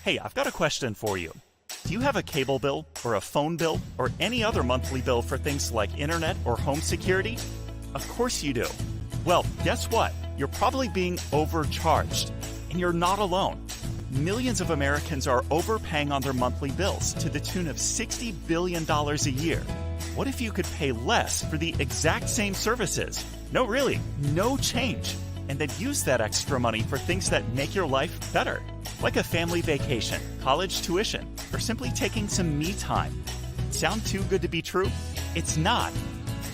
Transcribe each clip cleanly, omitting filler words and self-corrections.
Hey, I've got a question for you. Do you have a cable bill or a phone bill or any other monthly bill for things like internet or home security? Of course you do. Well, guess what? You're probably being overcharged, and you're not alone. Millions of Americans are overpaying on their monthly bills to the tune of $60 billion a year. What if you could pay less for the exact same services? No, really, no change. And then use that extra money for things that make your life better, like a family vacation, college tuition, or simply taking some me time. Sound too good to be true? It's not.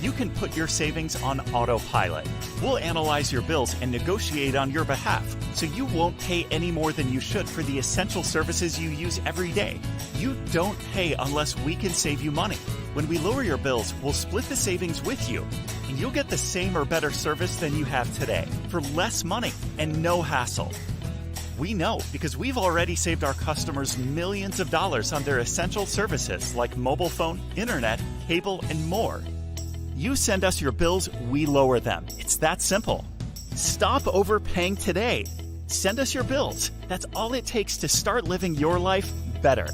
You can put your savings on autopilot. We'll analyze your bills and negotiate on your behalf, so you won't pay any more than you should for the essential services you use every day. You don't pay unless we can save you money. When we lower your bills, we'll split the savings with you, and you'll get the same or better service than you have today for less money and no hassle. We know because we've already saved our customers millions of dollars on their essential services like mobile phone, internet, cable, and more. You send us your bills, we lower them. It's that simple. Stop overpaying today. Send us your bills. That's all it takes to start living your life better.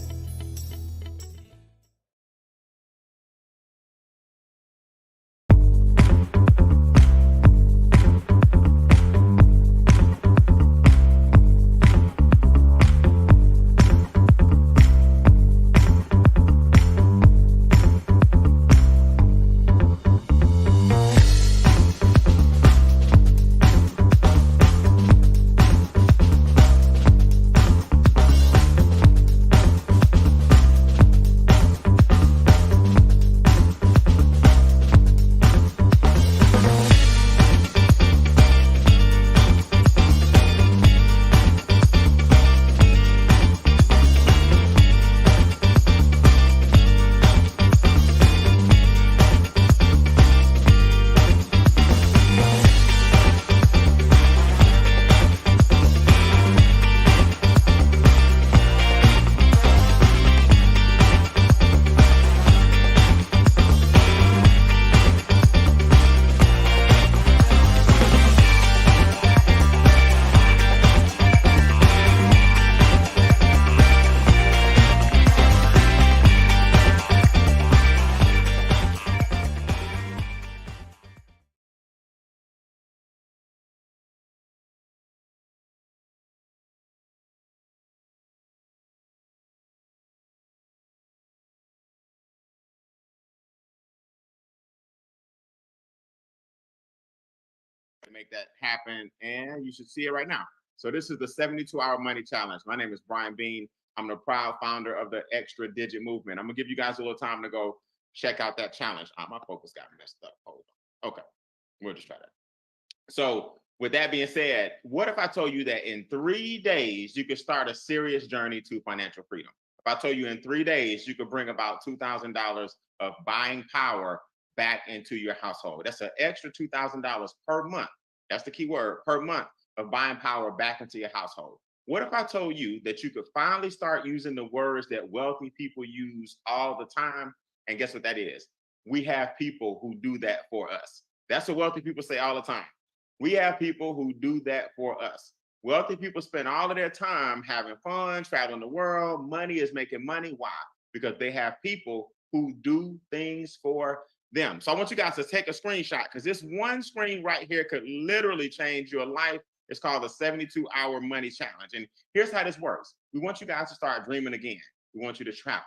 To make that happen, and you should see it right now. So this is the 72-hour money challenge. My name is Beane. I'm the proud founder of the Extra Digit Movement. I'm gonna give you guys a little time to go check out that challenge. My focus got messed up. Hold on. Okay, we'll just try that. So with that being said, what if I told you that in 3 days you could start a serious journey to financial freedom? If I told you in 3 days you could bring about $2,000 of buying power back into your household. That's an extra $2,000 per month. That's the key word, per month of buying power back into your household. What if I told you that you could finally start using the words that wealthy people use all the time? And guess what that is? We have people who do that for us. That's what wealthy people say all the time. We have people who do that for us. Wealthy people spend all of their time having fun, traveling the world. Money is making money. Why? Because they have people who do things for them. So I want you guys to take a screenshot because this one screen right here could literally change your life. It's called the 72-hour money challenge. And here's how this works. We want you guys to start dreaming again. We want you to travel.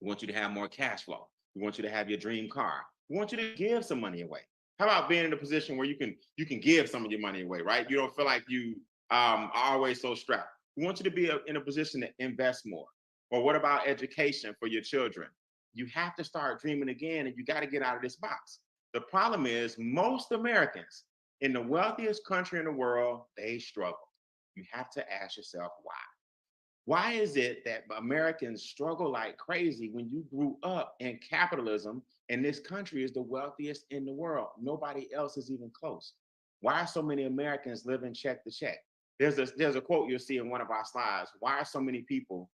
We want you to have more cash flow. We want you to have your dream car. We want you to give some money away. How about being in a position where you can give some of your money away, right? You don't feel like you are always so strapped. We want you to be in a position to invest more. Or what about education for your children? You have to start dreaming again, and you got to get out of this box. The problem is most Americans in the wealthiest country in the world, they struggle. You have to ask yourself why. Why is it that Americans struggle like crazy when you grew up in capitalism and this country is the wealthiest in the world? Nobody else is even close. Why are so many Americans living check to check? There's a quote you'll see in one of our slides. Why are so many people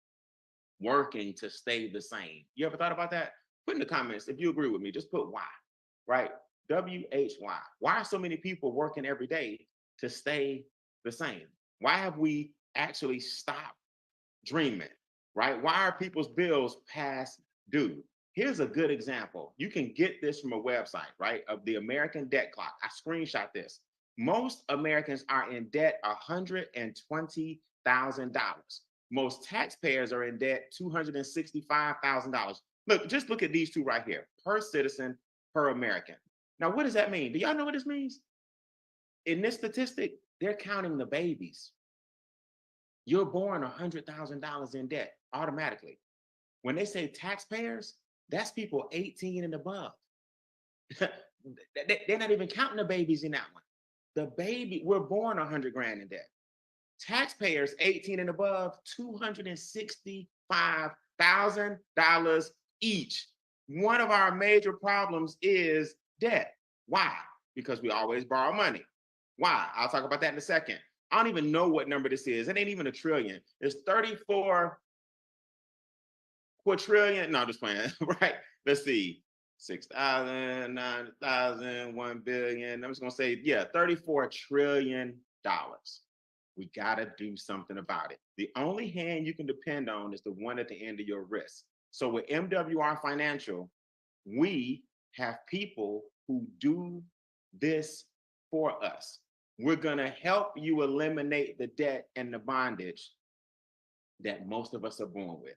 working to stay the same? You ever thought about that? Put in the comments if you agree with me. Just put why, right? WHY. Why are so many people working every day to stay the same? Why have we actually stopped dreaming, right? Why are people's bills past due? Here's a good example. You can get this from a website, right? Of the American Debt Clock. I screenshot this. Most Americans are in debt $120,000. Most taxpayers are in debt $265,000. Look, just look at these two right here, per citizen, per American. Now, what does that mean? Do y'all know what this means? In this statistic, they're counting the babies. You're born $100,000 in debt automatically. When they say taxpayers, that's people 18 and above. They're not even counting the babies in that one. The baby, we're born 100 grand in debt. Taxpayers 18 and above, $265,000 each. One of our major problems is debt. Why? Because we always borrow money. Why? I'll talk about that in a second. I don't even know what number this is. It ain't even a trillion. It's 34 quadrillion. No, I'm just playing, right? Let's see. 6,000, 9,000, 1 billion. I'm just going to say, yeah, $34 trillion. We got to do something about it. The only hand you can depend on is the one at the end of your wrist. So with MWR Financial, we have people who do this for us. We're going to help you eliminate the debt and the bondage that most of us are born with.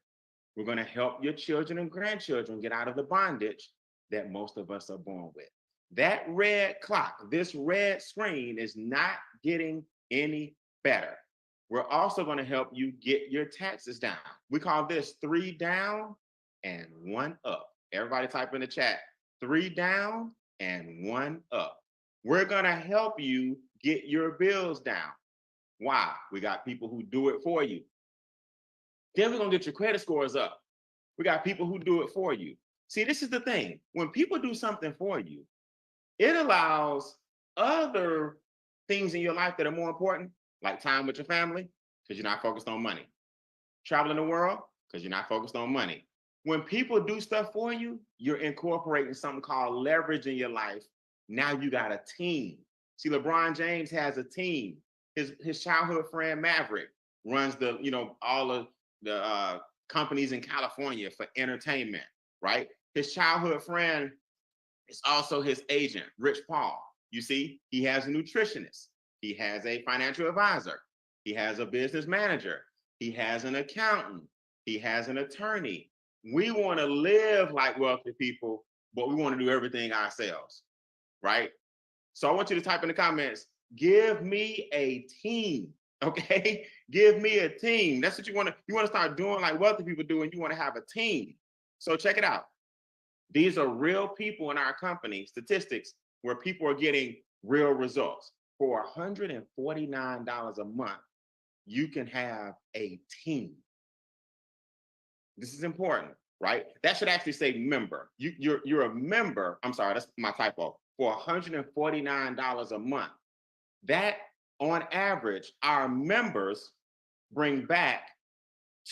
We're going to help your children and grandchildren get out of the bondage that most of us are born with. That red clock, this red screen is not getting any better. We're also going to help you get your taxes down. We call this 3 down and 1 up. Everybody type in the chat, 3 down and 1 up. We're going to help you get your bills down. Why? We got people who do it for you. Then we're going to get your credit scores up. We got people who do it for you. See, this is the thing. When people do something for you, it allows other things in your life that are more important, like time with your family, because you're not focused on money. Traveling the world, because you're not focused on money. When people do stuff for you, you're incorporating something called leverage in your life. Now you got a team. See, LeBron James has a team. His childhood friend Maverick runs all of the companies in California for entertainment, right? His childhood friend is also his agent, Rich Paul. You see, he has a nutritionist. He has a financial advisor. He has a business manager. He has an accountant. He has an attorney. We want to live like wealthy people, but we want to do everything ourselves, right? So I want you to type in the comments, give me a team, okay? Give me a team. That's what you want to start doing like wealthy people do, and you want to have a team. So check it out. These are real people in our company, statistics, where people are getting real results. For $149 a month, you can have a team. This is important, right? That should actually say member. You're a member. I'm sorry, that's my typo. For $149 a month. That, on average, our members bring back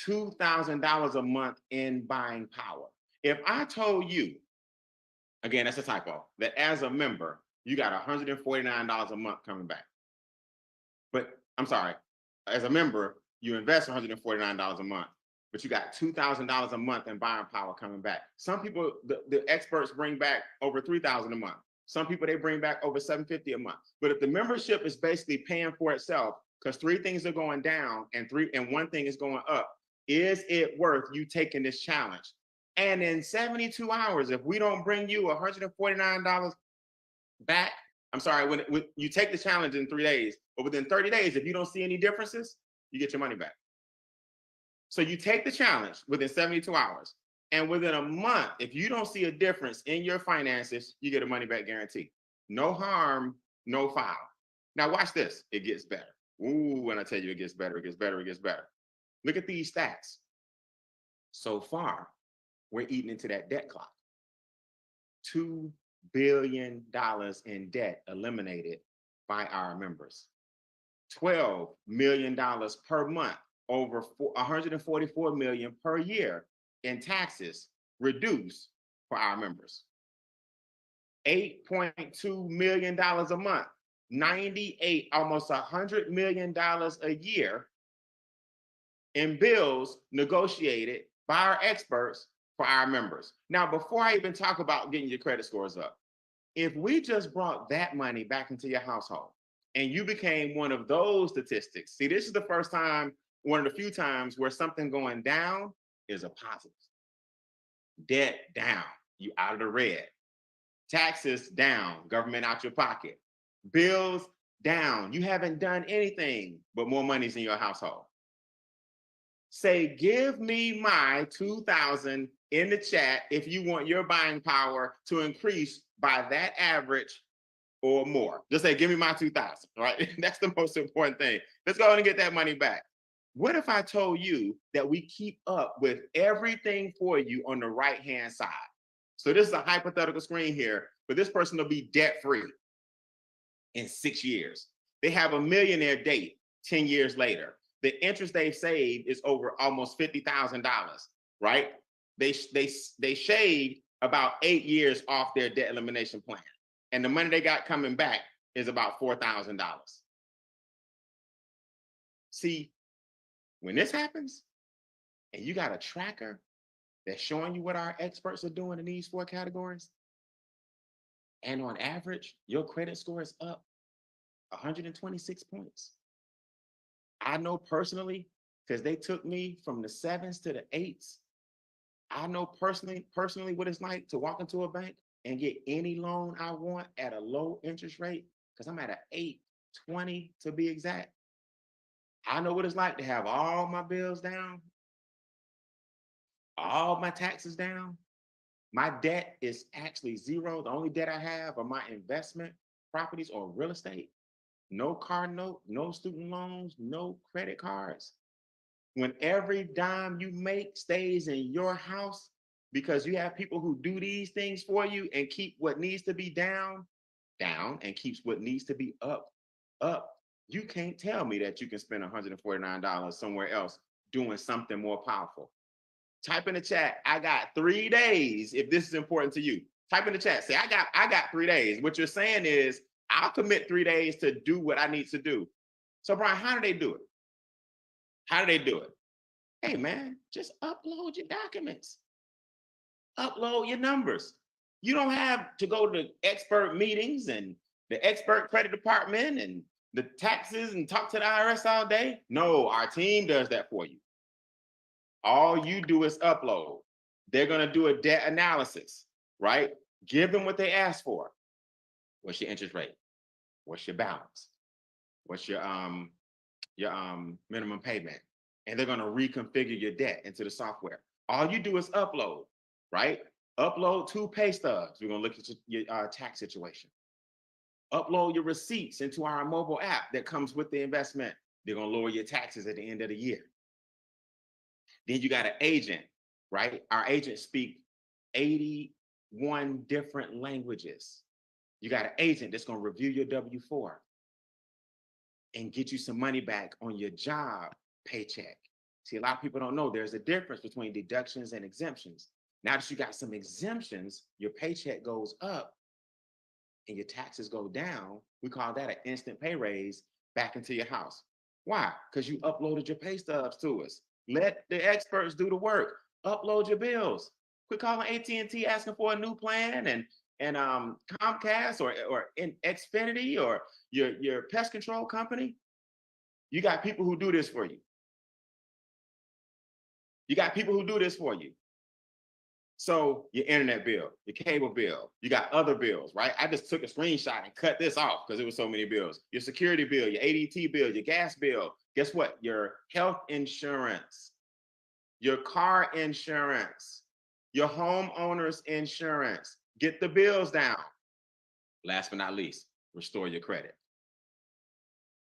$2,000 a month in buying power. If I told you, again, that's a typo, that as a member, you got $149 a month coming back. But I'm sorry, as a member, you invest $149 a month, but you got $2,000 a month in buying power coming back. Some people, the experts bring back over $3,000 a month. Some people, they bring back over $750 a month. But if the membership is basically paying for itself, because 3 things are going down and 1 thing is going up, is it worth you taking this challenge? And in 72 hours, if we don't bring you $149 back, I'm sorry, when you take the challenge in 3 days, but within 30 days, if you don't see any differences, you get your money back. So you take the challenge within 72 hours. And within a month, if you don't see a difference in your finances, you get a money back guarantee. No harm, no foul. Now watch this. It gets better. Ooh, when I tell you it gets better, it gets better, it gets better. Look at these stats. So far, we're eating into that debt clock. $2 billion in debt eliminated by our members. $12 million per month, over $144 million per year in taxes reduced for our members. $8.2 million a month, almost $100 million a year and bills negotiated by our experts for our members. Now, before I even talk about getting your credit scores up, if we just brought that money back into your household and you became one of those statistics, see, this is the first time, one of the few times where something going down is a positive. Debt down, you out of the red. Taxes down, government out your pocket. Bills down, you haven't done anything, but more money's in your household. Say, give me my 2,000 in the chat if you want your buying power to increase by that average or more. Just say, give me my 2,000, right? That's the most important thing. Let's go ahead and get that money back. What if I told you that we keep up with everything for you on the right-hand side? So this is a hypothetical screen here, but this person will be debt-free in 6 years. They have a millionaire date 10 years later. The interest they've saved is over almost $50,000, right? They shaved about 8 years off their debt elimination plan. And the money they got coming back is about $4,000. See, when this happens and you got a tracker that's showing you what our experts are doing in these 4 categories, and on average, your credit score is up 126 points. I know personally, because they took me from the 7s to the 8s. I know personally what it's like to walk into a bank and get any loan I want at a low interest rate, because I'm at an 820 to be exact. I know what it's like to have all my bills down, all my taxes down. My debt is actually zero. The only debt I have are my investment properties or real estate. No car note, no student loans, no credit cards. When every dime you make stays in your house because you have people who do these things for you and keep what needs to be down, down, and keeps what needs to be up, up. You can't tell me that you can spend $149 somewhere else doing something more powerful. Type in the chat, I got 3 days if this is important to you. Type in the chat, say, I got 3 days. What you're saying is, I'll commit 3 days to do what I need to do. So Brian, how do they do it? How do they do it? Hey man, just upload your documents. Upload your numbers. You don't have to go to expert meetings and the expert credit department and the taxes and talk to the IRS all day. No, our team does that for you. All you do is upload. They're going to do a debt analysis, right? Give them what they asked for. What's your interest rate? What's your balance? What's your minimum payment? And they're going to reconfigure your debt into the software. All you do is upload, right? Upload 2 pay stubs. We're going to look at your tax situation. Upload your receipts into our mobile app that comes with the investment. They're going to lower your taxes at the end of the year. Then you got an agent, right? Our agents speak 81 different languages. You got an agent that's going to review your W-4 and get you some money back on your job paycheck. See, a lot of people don't know there's a difference between deductions and exemptions. Now that you got some exemptions, your paycheck goes up and your taxes go down. We call that an instant pay raise back into your house. Why? Because you uploaded your pay stubs to us. Let the experts do the work. Upload your bills. Quit calling AT&T asking for a new plan and Comcast or in Xfinity or your pest control company. You got people who do this for you. You got people who do this for you. So your internet bill, your cable bill, you got other bills, right? I just took a screenshot and cut this off because there were so many bills. Your security bill, your ADT bill, your gas bill. Guess what? Your health insurance, your car insurance, your homeowner's insurance. Get the bills down. Last but not least, restore your credit.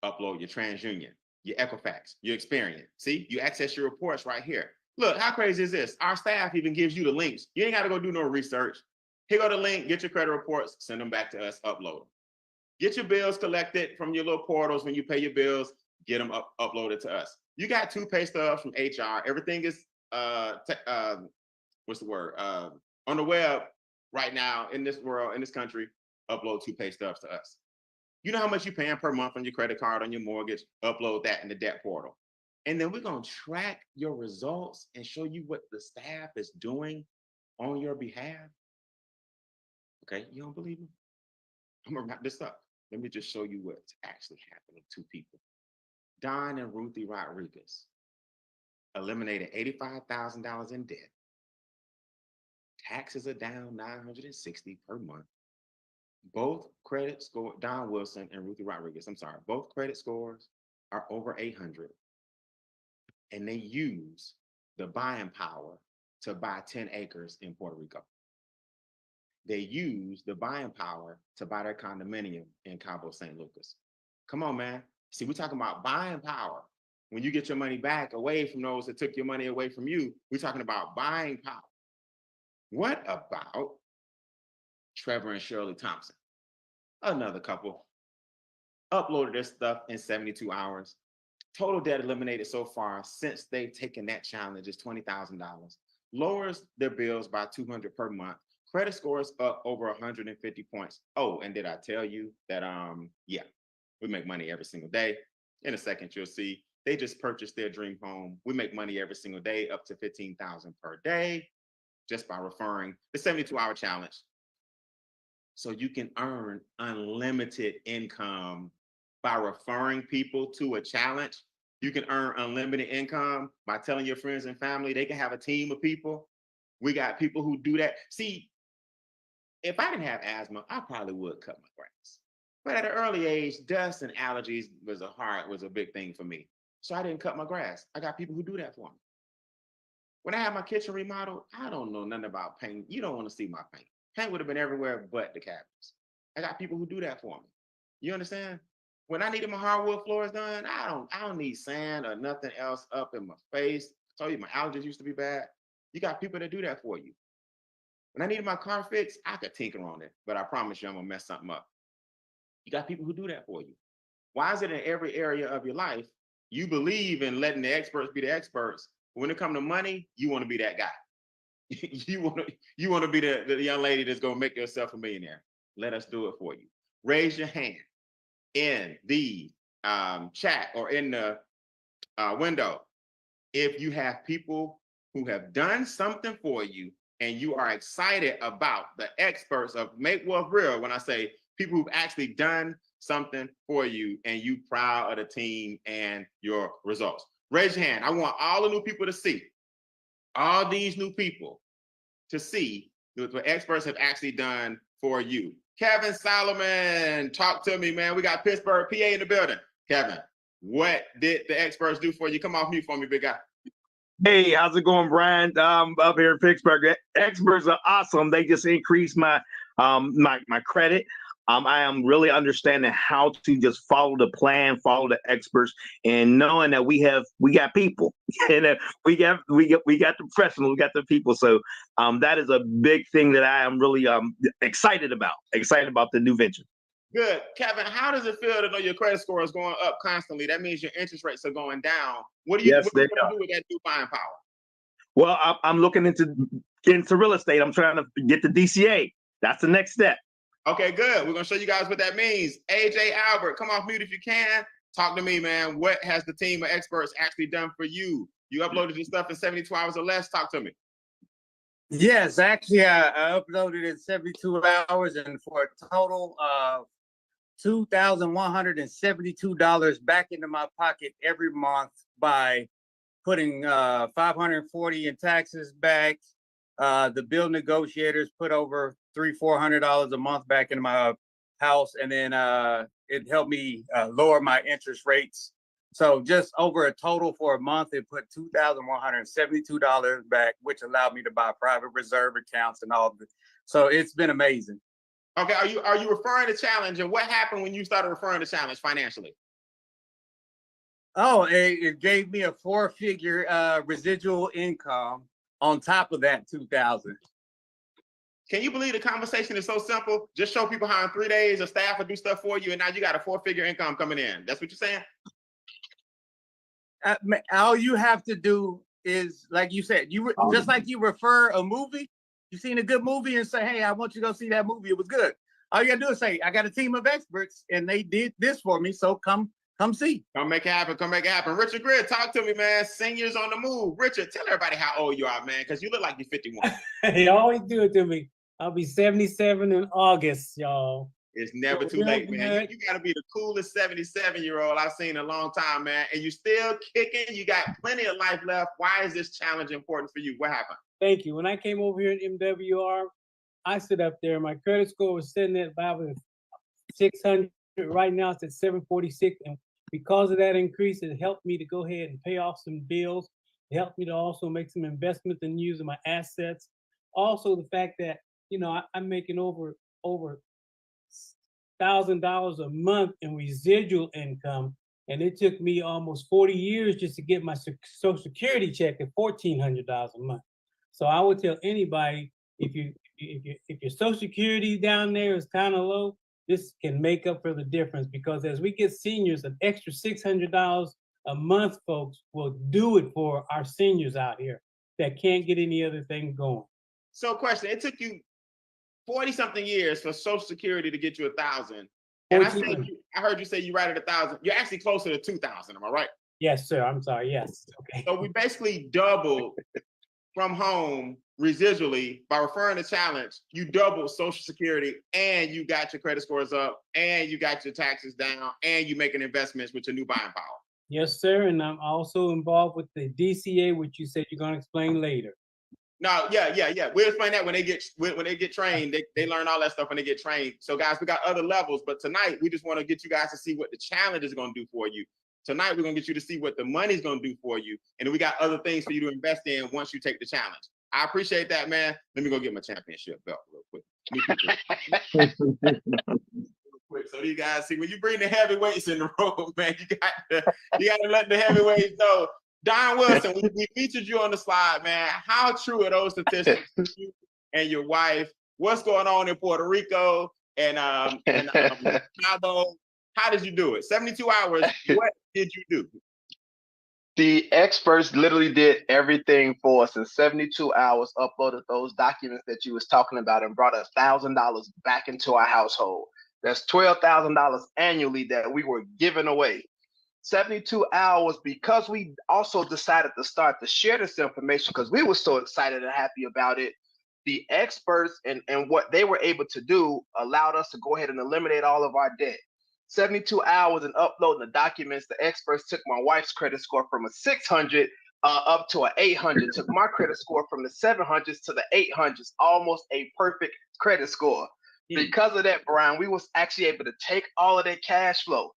Upload your TransUnion, your Equifax, your Experian. See, you access your reports right here. Look, how crazy is this? Our staff even gives you the links. You ain't got to go do no research. Here go the link, get your credit reports, send them back to us, upload them. Get your bills collected from your little portals when you pay your bills, get them uploaded to us. You got 2 pay stubs from HR. Everything is, what's the word? On the web right now in this world, in this country, upload 2 pay stubs to us. You know how much you're paying per month on your credit card, on your mortgage, upload that in the debt portal. And then we're going to track your results and show you what the staff is doing on your behalf. Okay, you don't believe me? I'm going to wrap this up. Let me just show you what's actually happening to people. Don and Ruthie Rodriguez eliminated $85,000 in debt. Taxes are down $960 per month. Both credit score, Don Wilson and Ruthie Rodriguez, I'm sorry, both credit scores are over 800. And they use the buying power to buy 10 acres in Puerto Rico. They use the buying power to buy their condominium in Cabo San Lucas. Come on, man. See, we're talking about buying power. When you get your money back away from those that took your money away from you, we're talking about buying power. What about Trevor and Shirley Thompson? Another couple. Uploaded their stuff in 72 hours. Total debt eliminated so far since they've taken that challenge is $20,000. Lowers their bills by $200 per month. Credit scores up over 150 points. Oh, and did I tell you that, yeah, we make money every single day. In a second, you'll see. They just purchased their dream home. We make money every single day, up to $15,000 per day, just by referring the 72-hour challenge. So you can earn unlimited income by referring people to a challenge. You can earn unlimited income by telling your friends and family. They can have a team of people. We got people who do that. See, if I didn't have asthma, I probably would cut my grass. But at an early age, dust and allergies was a big thing for me. So I didn't cut my grass. I got people who do that for me. When I had my kitchen remodeled, I don't know nothing about paint. You don't want to see my paint. Paint would have been everywhere but the cabinets. I got people who do that for me. You understand? When I needed my hardwood floors done, I don't need sand or nothing else up in my face. I told you my allergies used to be bad. You got people that do that for you. When I needed my car fixed, I could tinker on it, but I promise you I'm gonna mess something up. You got people who do that for you. Why is it in every area of your life you believe in letting the experts be the experts? But when it comes to money, you want to be that guy. you want to be the young lady that's gonna make yourself a millionaire. Let us do it for you. Raise your hand in the chat or in the window if you have people who have done something for you and you are excited about the experts of Make Wealth Real. When I say people who've actually done something for you and you proud of the team and your results. Raise your hand. I want all the new people to see, all these new people to see what experts have actually done for you. Kevin Solomon, talk to me, man. We got Pittsburgh, PA in the building. Kevin, what did the experts do for you? Come off mute for me, big guy. Hey, how's it going, Brian? Up here in Pittsburgh. Experts are awesome. They just increased my my credit. I am really understanding how to just follow the plan, follow the experts, and knowing that we got people, and we got the professionals, we got the people. So that is a big thing that I am really excited about the new venture. Good. Kevin, how does it feel to know your credit score is going up constantly? That means your interest rates are going down. What do you, Yes, what do you want to do with that new buying power? Well, I'm looking into real estate. I'm trying to get the DCA. That's the next step. Okay, good. We're going to show you guys what that means. AJ Albert, come off mute if you can. Talk to me, man. What has the team of experts actually done for you? You uploaded your stuff in 72 hours or less. Talk to me. Yes, actually, I uploaded in 72 hours and for a total of $2,172 back into my pocket every month by putting $540 in taxes back. The bill negotiators put over $300-400 a month back into my house, and then it helped me lower my interest rates. So just over a total for a month, it put $2,172 back, which allowed me to buy private reserve accounts and all of it. So it's been amazing. Okay, are you referring to challenge, and what happened when you started referring to challenge financially? Oh, it gave me a 4-figure residual income on top of that 2,000. Can you believe the conversation is so simple? Just show people how in 3 days a staff will do stuff for you, and now you got a 4-figure income coming in. That's what you're saying? All you have to do is, like you said, just like you refer a movie. You seen a good movie and say, hey, I want you to go see that movie. It was good. All you gotta do is say, I got a team of experts and they did this for me. So come Come see. Come make it happen. Come make it happen. Richard Greer, talk to me, man. Seniors on the move. Richard, tell everybody how old you are, man, because you look like you're 51. They always do it to me. I'll be 77 in August, y'all. It's never too late, man. You got to be the coolest 77-year-old I've seen in a long time, man. And you still kicking. You got plenty of life left. Why is this challenge important for you? What happened? Thank you. When I came over here in MWR, I stood up there. My credit score was sitting at about 600. Right now it's at 746. And because of that increase, it helped me to go ahead and pay off some bills. It helped me to also make some investments and using my assets. Also, the fact that, you know, I'm making over $1,000 a month in residual income. And it took me almost 40 years just to get my Social Security check at $1,400 a month. So I would tell anybody, if your Social Security down there is kind of low, this can make up for the difference, because as we get seniors, an extra $600 a month, folks, will do it for our seniors out here that can't get any other thing going. So question, it took you 40-something years for Social Security to get you 1,000. And I heard you say you right at 1,000. You're actually closer to 2,000, am I right? Yes, sir. I'm sorry. Yes. Okay. So we basically doubled from home residually by referring to challenge. You doubled Social Security, and you got your credit scores up, and you got your taxes down, and you making investments with your new buying power. Yes, sir. And I'm also involved with the DCA, which you said you're going to explain later. No, yeah. We'll explain that when they get trained. They learn all that stuff when they get trained. So guys, we got other levels, but tonight we just want to get you guys to see what the challenge is going to do for you. Tonight we're going to get you to see what the money's going to do for you, and then we got other things for you to invest in once you take the challenge. I appreciate that, man. Let me go get my championship belt real quick. So you guys see, when you bring the heavyweights in the room, man, you got to let the heavyweights know. Don Wilson, we featured you on the slide, man. How true are those statistics for you and your wife? What's going on in Puerto Rico and Chicago? How did you do it? 72 hours. What did you do? The experts literally did everything for us in 72 hours, uploaded those documents that you was talking about, and brought $1,000 back into our household. That's $12,000 annually that we were giving away. 72 hours, because we also decided to start to share this information because we were so excited and happy about it. The experts and what they were able to do allowed us to go ahead and eliminate all of our debt. 72 hours and uploading the documents, the experts took my wife's credit score from a 600 up to an 800, took my credit score from the 700s to the 800s, almost a perfect credit score. Because of that, Brian, we was actually able to take all of that cash flow,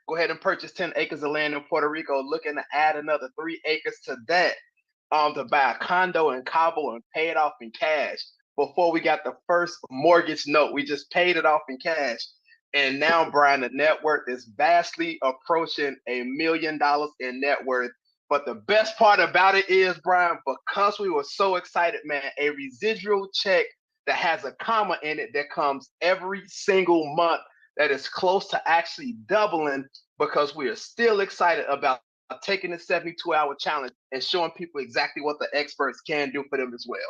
go ahead and purchase 10 acres of land in Puerto Rico, looking to add another 3 acres to that, to buy a condo in Cabo and pay it off in cash. Before we got the first mortgage note, we just paid it off in cash. And now, Brian, the net worth is vastly approaching $1 million in net worth. But the best part about it is, Brian, because we were so excited, man, a residual check that has a comma in it that comes every single month that is close to actually doubling, because we are still excited about taking the 72-hour challenge and showing people exactly what the experts can do for them as well.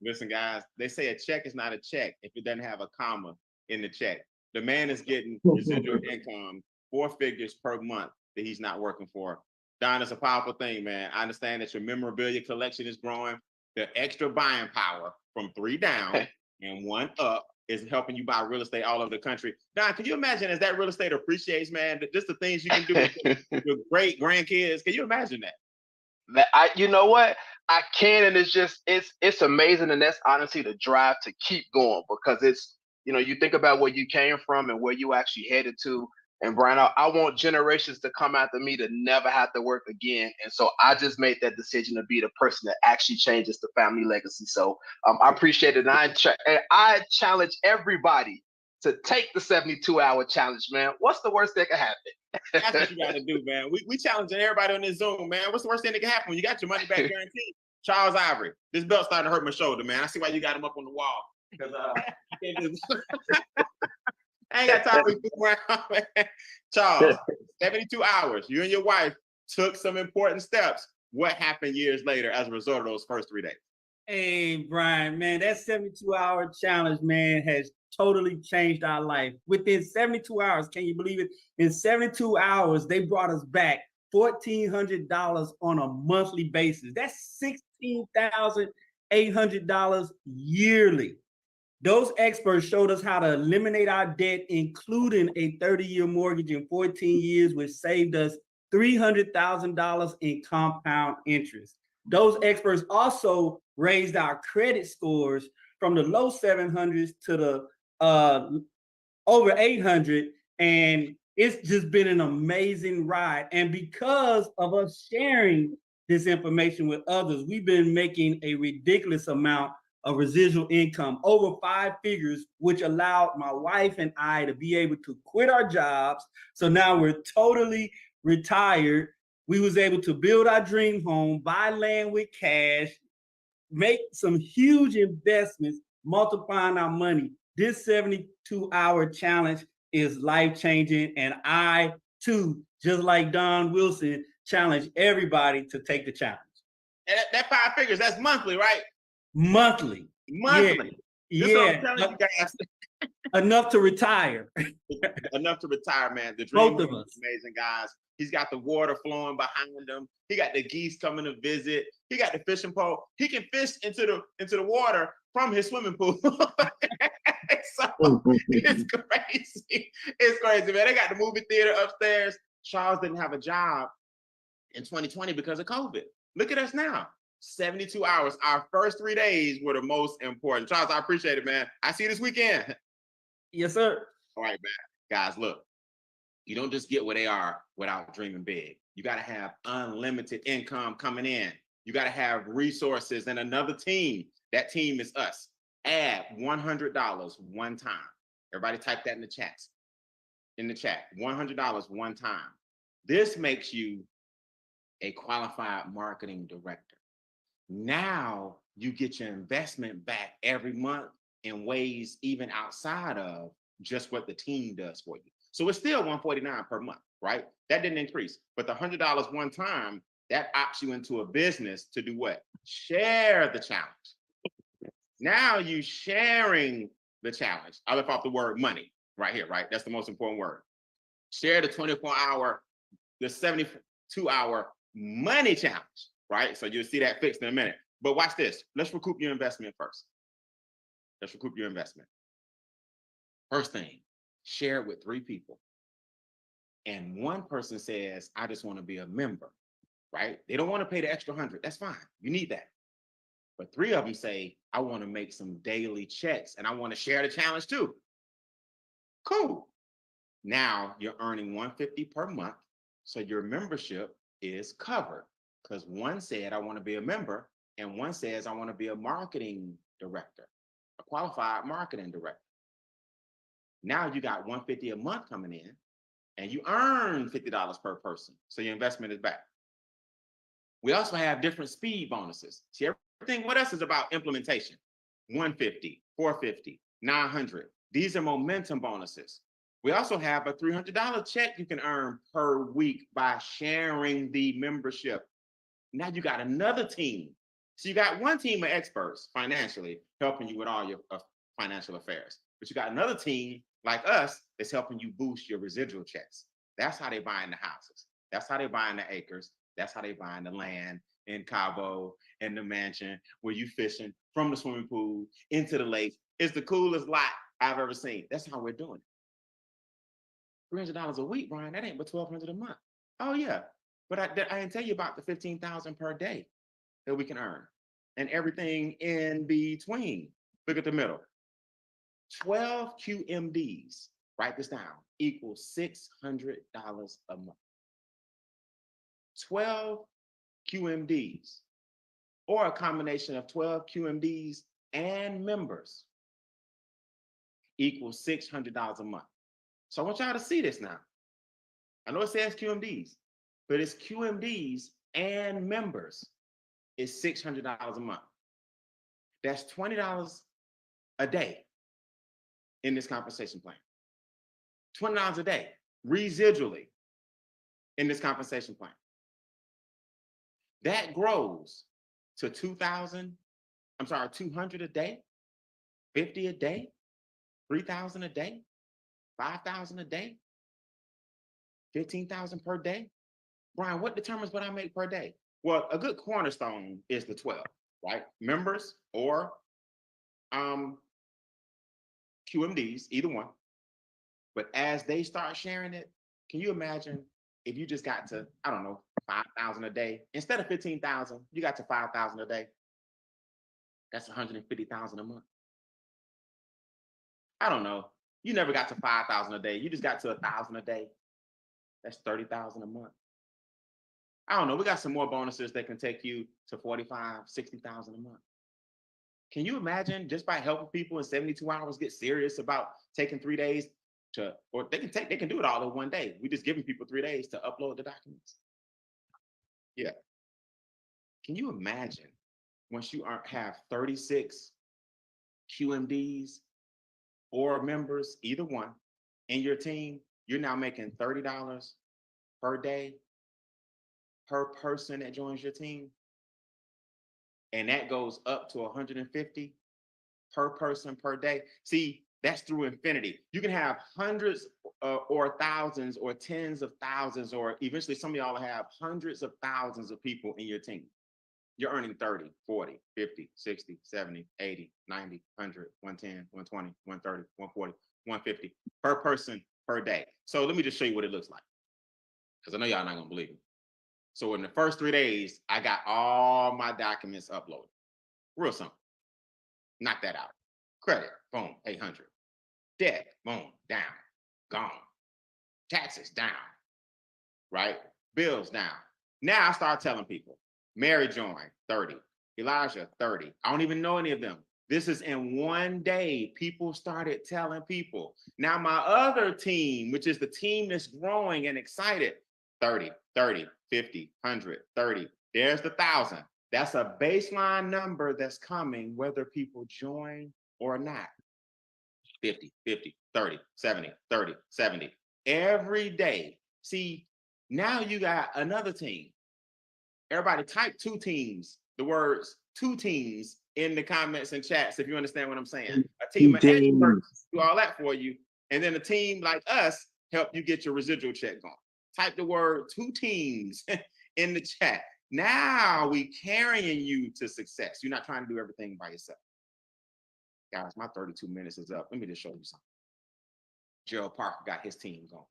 Listen, guys, they say a check is not a check if it doesn't have a comma in the check. The man is getting residual income, 4 figures per month that he's not working for. Don, it's a powerful thing, man. I understand that your memorabilia collection is growing. The extra buying power from 3 down and 1 up is helping you buy real estate all over the country. Don, can you imagine as that real estate appreciates, man, just the things you can do with your great grandkids? Can you imagine that? You know what? I can, and it's amazing, and that's honestly the drive to keep going, because it's, you know, you think about where you came from and where you actually headed to. And Brian, I want generations to come after me to never have to work again. And so I just made that decision to be the person that actually changes the family legacy. So I appreciate it. And I challenge everybody to take the 72-hour challenge, man. What's the worst that could happen? That's what you got to do, man. We challenging everybody on this Zoom, man. What's the worst thing that can happen when you got your money back guaranteed? Charles Ivory, this belt's starting to hurt my shoulder, man. I see why you got him up on the wall. Because I ain't got time to be around, man. Charles, 72 hours. You and your wife took some important steps. What happened years later as a result of those first 3 days? Hey, Brian, man, that 72-hour challenge, man, has totally changed our life. Within 72 hours, can you believe it? In 72 hours, they brought us back $1,400 on a monthly basis. That's $16,800 yearly. Those experts showed us how to eliminate our debt, including a 30-year mortgage in 14 years, which saved us $300,000 in compound interest. Those experts also raised our credit scores from the low 700s to the over 800, and it's just been an amazing ride. And because of us sharing this information with others, we've been making a ridiculous amount of residual income, over 5 figures, which allowed my wife and I to be able to quit our jobs. So now we're totally retired. We was able to build our dream home, buy land with cash, make some huge investments, multiplying our money. This 72-hour challenge is life-changing, and I, too, just like Don Wilson, challenge everybody to take the challenge. And that 5 figures, that's monthly, right? Monthly. Monthly. Yeah. That's what I'm telling you guys. Enough to retire. Enough to retire, man. The Both dream of is us. amazing, guys. He's got the water flowing behind him. He got the geese coming to visit. He got the fishing pole. He can fish into the water from his swimming pool. So it's crazy. It's crazy, man. They got the movie theater upstairs. Charles didn't have a job in 2020 because of COVID. Look at us now. 72 hours. Our first 3 days were the most important. Charles, I appreciate it, man. I see you this weekend. Yes, sir. All right, man. Guys, look, you don't just get where they are without dreaming big. You got to have unlimited income coming in. You got to have resources and another team. That team is us. Add $100 one time. Everybody type that in the chat. $100 one time. This makes you a qualified marketing director. Now you get your investment back every month in ways even outside of just what the team does for you. So it's still $149 per month, right? That didn't increase, but the $100 one time, that opts you into a business to do what? Share the challenge. Now you sharing the challenge. I left off the word money right here, right? That's the most important word. Share the 24-hour, the 72-hour money challenge, right? So you'll see that fixed in a minute. But watch this. Let's recoup your investment first. Let's recoup your investment. First thing, share it with 3 people. And one person says, I just want to be a member, right? They don't want to pay the extra 100. That's fine. You need that. But 3 of them say, I want to make some daily checks and I want to share the challenge too. Cool. Now you're earning $150 per month. So your membership is covered because one said, I want to be a member, and one says, I want to be a marketing director, a qualified marketing director. Now you got $150 a month coming in, and you earn $50 per person. So your investment is back. We also have different speed bonuses. See, everything with us is about implementation. 150, 450, 900. These are momentum bonuses. We also have a $300 check you can earn per week by sharing the membership. Now you got another team. So you got one team of experts financially helping you with all your financial affairs. But you got another team like us that's helping you boost your residual checks. That's how they buying the houses. That's how they buying the acres. That's how they buying the land in Cabo and the mansion where you fishing from the swimming pool into the lake. It's the coolest lot I've ever seen. That's how we're doing it. $300 a week, Brian, that ain't but $1,200 a month. Oh yeah, but I didn't tell you about the $15,000 per day that we can earn and everything in between. Look at the middle. 12 QMDs, write this down, equals $600 a month. 12 QMDs, or a combination of 12 QMDs and members, equals $600 a month. So I want y'all to see this now. I know it says QMDs, but it's QMDs and members. It's $600 a month. That's $20 a day in this compensation plan. $20 a day, residually, in this compensation plan. That grows to $2,000 I'm sorry, 200 a day, 50 a day, 3,000 a day, 5,000 a day, 15,000 per day. Brian, what determines what I make per day? Well, a good cornerstone is the 12, right? Members or QMDs, either one. But as they start sharing it, can you imagine if you just got to, I don't know, 5,000 a day instead of 15,000, you got to 5,000 a day. That's 150,000 a month. I don't know. You never got to 5,000 a day. You just got to 1,000 a day. That's 30,000 a month. I don't know. We got some more bonuses that can take you to 45, 60,000 a month. Can you imagine just by helping people in 72 hours get serious about taking 3 days to, or they can do it all in one day. We just giving people 3 days to upload the documents. Yeah. Can you imagine once you have 36 QMDs or members, either one, in your team, you're now making $30 per day per person that joins your team. And that goes up to 150 per person per day. See, that's through infinity. You can have hundreds or thousands or tens of thousands, or eventually some of y'all have hundreds of thousands of people in your team. You're earning 30, 40, 50, 60, 70, 80, 90, 100, 110, 120, 130, 140, 150 per person per day. So let me just show you what it looks like, because I know y'all not gonna believe me. So in the first 3 days, I got all my documents uploaded. Real simple. Knock that out. Credit, boom, 800. Debt, boom, down, gone. Taxes, down, right? Bills, down. Now I start telling people, Mary joined, 30. Elijah, 30. I don't even know any of them. This is in one day. People started telling people. Now my other team, which is the team that's growing and excited, 30, 30, 50, 100, 30. There's the 1,000. That's a baseline number that's coming whether people join or not. 50, 50, 30, 70, 30, 70. Every day. See, now you got another team. Everybody type 2 teams, the words 2 teams in the comments and chats if you understand what I'm saying. A team of experts do all that for you. And then a team like us help you get your residual check going. Type the word 2 teams in the chat. Now we carrying you to success. You're not trying to do everything by yourself. Guys, my 32 minutes is up. Let me just show you something. Gerald Parker got his team going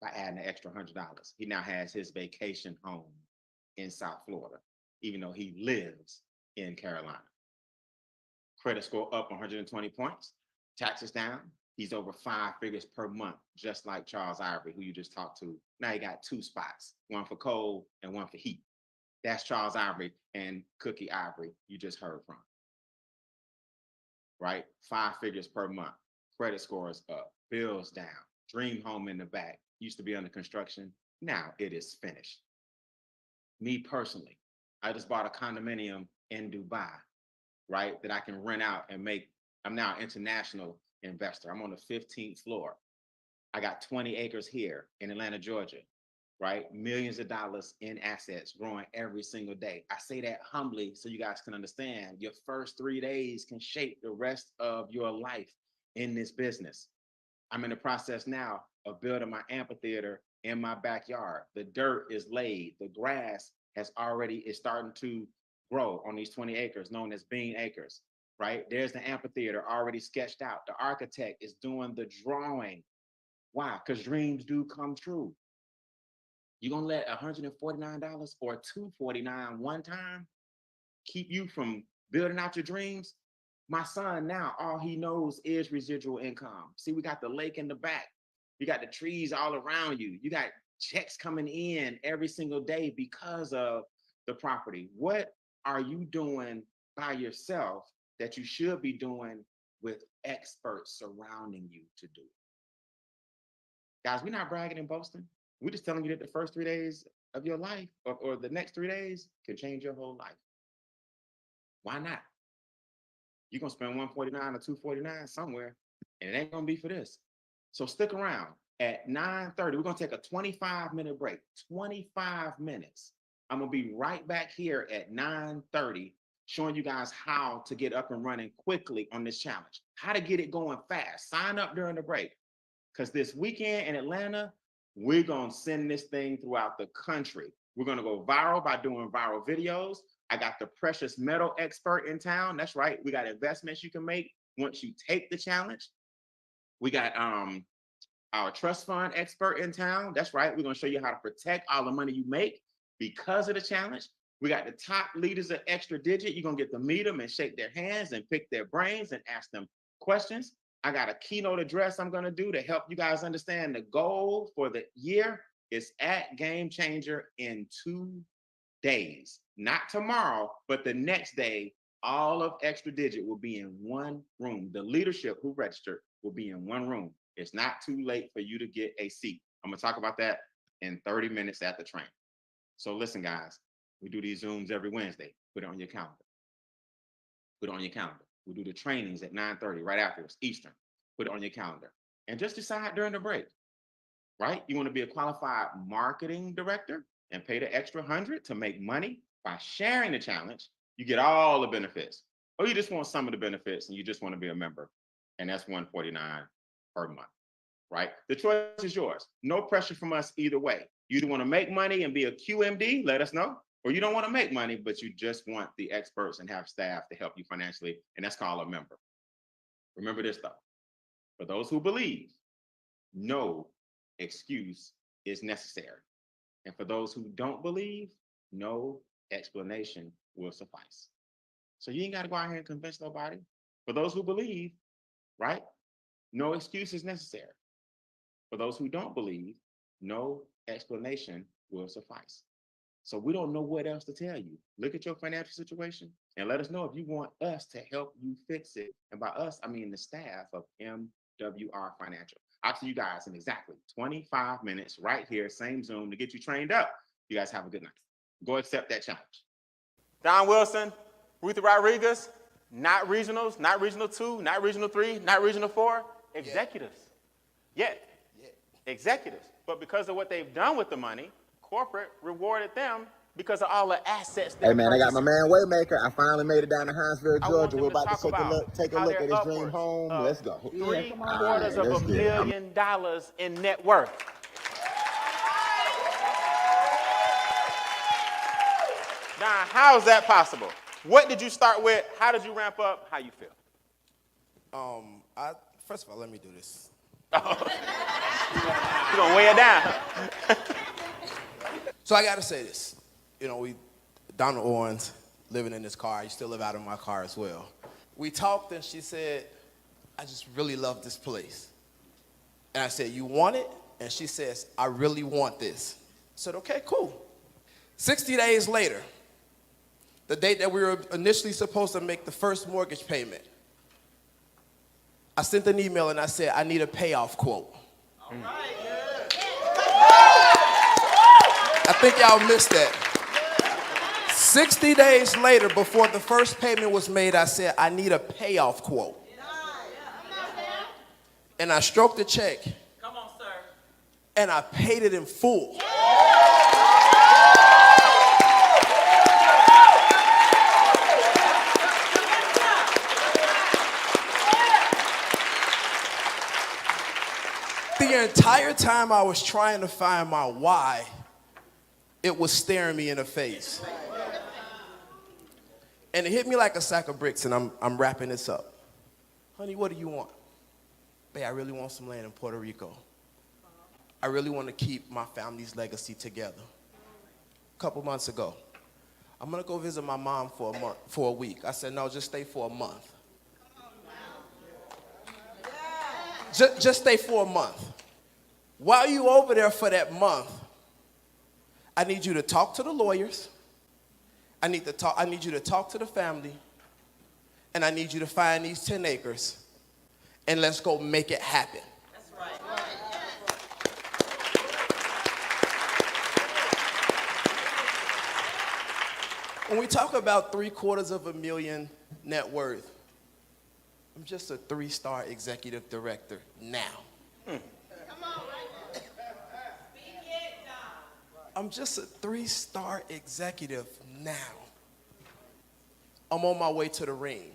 by adding an extra $100. He now has his vacation home in South Florida, even though he lives in Carolina. Credit score up 120 points. Taxes down. He's over 5 figures per month, just like Charles Ivory, who you just talked to. Now he got 2 spots, one for cold and one for heat. That's Charles Ivory and Cookie Ivory you just heard from. Right? 5 figures per month. Credit scores up, bills down, dream home in the back. Used to be under construction. Now it is finished. Me personally, I just bought a condominium in Dubai, right? That I can rent out and make. I'm now an international investor. I'm on the 15th floor. I got 20 acres here in Atlanta, Georgia, right? Millions of dollars in assets growing every single day. I say that humbly so you guys can understand your first 3 days can shape the rest of your life in this business. I'm in the process now of building my amphitheater in my backyard. The dirt is laid. The grass is starting to grow on these 20 acres known as Beane acres, right? There's the amphitheater already sketched out. The architect is doing the drawing. Why? Because dreams do come true. You're going to let $149 or $249 one time keep you from building out your dreams? My son now, all he knows is residual income. See, we got the lake in the back. You got the trees all around you. You got checks coming in every single day because of the property. What are you doing by yourself that you should be doing with experts surrounding you to do it? Guys, we're not bragging and boasting. We're just telling you that the first 3 days of your life or the next 3 days can change your whole life. Why not? You're going to spend $149 or $249 somewhere, and it ain't going to be for this. So stick around. At 9:30, we're going to take a 25-minute break. 25 minutes. I'm going to be right back here at 9:30 showing you guys how to get up and running quickly on this challenge, how to get it going fast. Sign up during the break, because this weekend in Atlanta, we're going to send this thing throughout the country. We're going to go viral by doing viral videos. I got the precious metal expert in town. That's right. We got investments you can make once you take the challenge. We got our trust fund expert in town. That's right. We're going to show you how to protect all the money you make because of the challenge. We got the top leaders of Extra Digit. You're going to get to meet them and shake their hands and pick their brains and ask them questions. I got a keynote address I'm going to do to help you guys understand the goal for the year is at Game Changer in 2 days. Not tomorrow, but the next day, all of Extra Digit will be in one room. The leadership who registered will be in one room. It's not too late for you to get a seat. I'm going to talk about that in 30 minutes at the training. So listen, guys, we do these Zooms every Wednesday. Put it on your calendar. Put it on your calendar. We do the trainings at 9:30 right afterwards, Eastern. Put it on your calendar. And just decide during the break, right? You want to be a qualified marketing director and pay the extra $100 to make money by sharing the challenge. You get all the benefits. Or you just want some of the benefits and you just want to be a member. And that's $149 per month, right? The choice is yours. No pressure from us either way. You either want to make money and be a QMD, let us know. Or you don't want to make money, but you just want the experts and have staff to help you financially. And that's called a member. Remember this though. For those who believe, no excuse is necessary. And for those who don't believe, no explanation will suffice. So you ain't got to go out here and convince nobody. For those who believe, right? No excuse is necessary. For those who don't believe, no explanation will suffice. So we don't know what else to tell you. Look at your financial situation and let us know if you want us to help you fix it. And by us, I mean the staff of MWR Financial. I'll see you guys in exactly 25 minutes right here, same Zoom, to get you trained up. You guys have a good night. Go accept that challenge. Don Wilson, Ruthie Rodriguez, not regionals, not regional 2, not regional 3, not regional 4, executives. Yet, executives. But because of what they've done with the money, corporate rewarded them because of all the assets. Hey man, I got my man Waymaker. I finally made it down to Huntsville, Georgia. We're about to take a look at his dream home. Let's go. $750 million in net worth. Now, how is that possible? What did you start with? How did you ramp up? How you feel? First of all, let me do this. You're gonna weigh it down. So I gotta say this. You know, we down to Owens, living in this car. I used to live out of my car as well. We talked and she said, I just really love this place. And I said, you want it? And she says, I really want this. I said, okay, cool. 60 days later, the date that we were initially supposed to make the first mortgage payment, I sent an email and I said, I need a payoff quote. All right. I think y'all missed that. 60 days later, before the first payment was made, I said, I need a payoff quote. And I stroked the check. Come on, sir. And I paid it in full. The entire time I was trying to find my why, it was staring me in the face. And it hit me like a sack of bricks, and I'm wrapping this up. Honey, what do you want? Babe, I really want some land in Puerto Rico. I really want to keep my family's legacy together. A couple months ago, I'm gonna go visit my mom for a week. I said, no, just stay for a month. Just stay for a month. While you over there for that month, I need you to talk to the lawyers. I need you to talk to the family. And I need you to find these 10 acres. And let's go make it happen. That's right. When we talk about $750,000 net worth, I'm just a 3-star executive director now. Come on, right? I'm just a 3-star executive now. I'm on my way to the ring.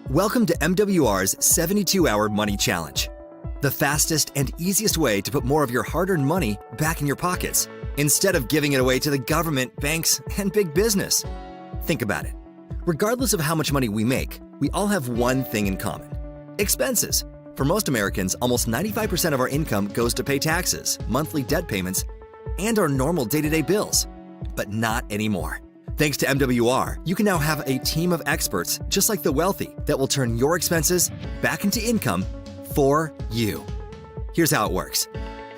Welcome to MWR's 72-Hour Money Challenge, the fastest and easiest way to put more of your hard-earned money back in your pockets instead of giving it away to the government, banks, and big business. Think about it. Regardless of how much money we make, we all have one thing in common: expenses. For most Americans, almost 95% of our income goes to pay taxes, monthly debt payments, and our normal day-to-day bills. But not anymore. Thanks to MWR, you can now have a team of experts, just like the wealthy, that will turn your expenses back into income for you. Here's how it works.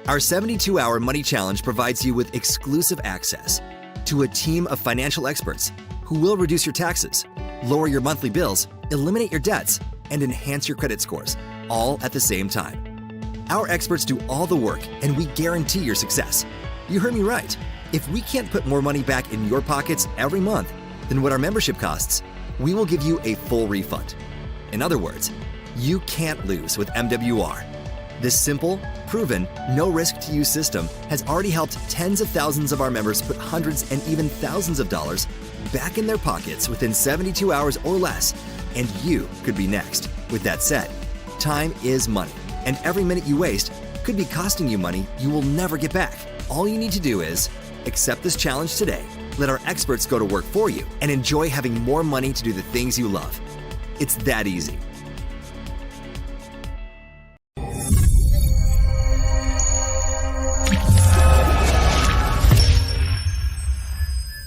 Our 72-Hour Money Challenge provides you with exclusive access to a team of financial experts who will reduce your taxes, lower your monthly bills, eliminate your debts, and enhance your credit scores, all at the same time. Our experts do all the work, and we guarantee your success. You heard me right. If we can't put more money back in your pockets every month than what our membership costs, we will give you a full refund. In other words, you can't lose with MWR. This simple, proven, no-risk-to-use system has already helped tens of thousands of our members put hundreds and even thousands of dollars back in their pockets within 72 hours or less, and you could be next. With that said, time is money, and every minute you waste could be costing you money you will never get back. All you need to do is accept this challenge today, let our experts go to work for you, and enjoy having more money to do the things you love. It's that easy.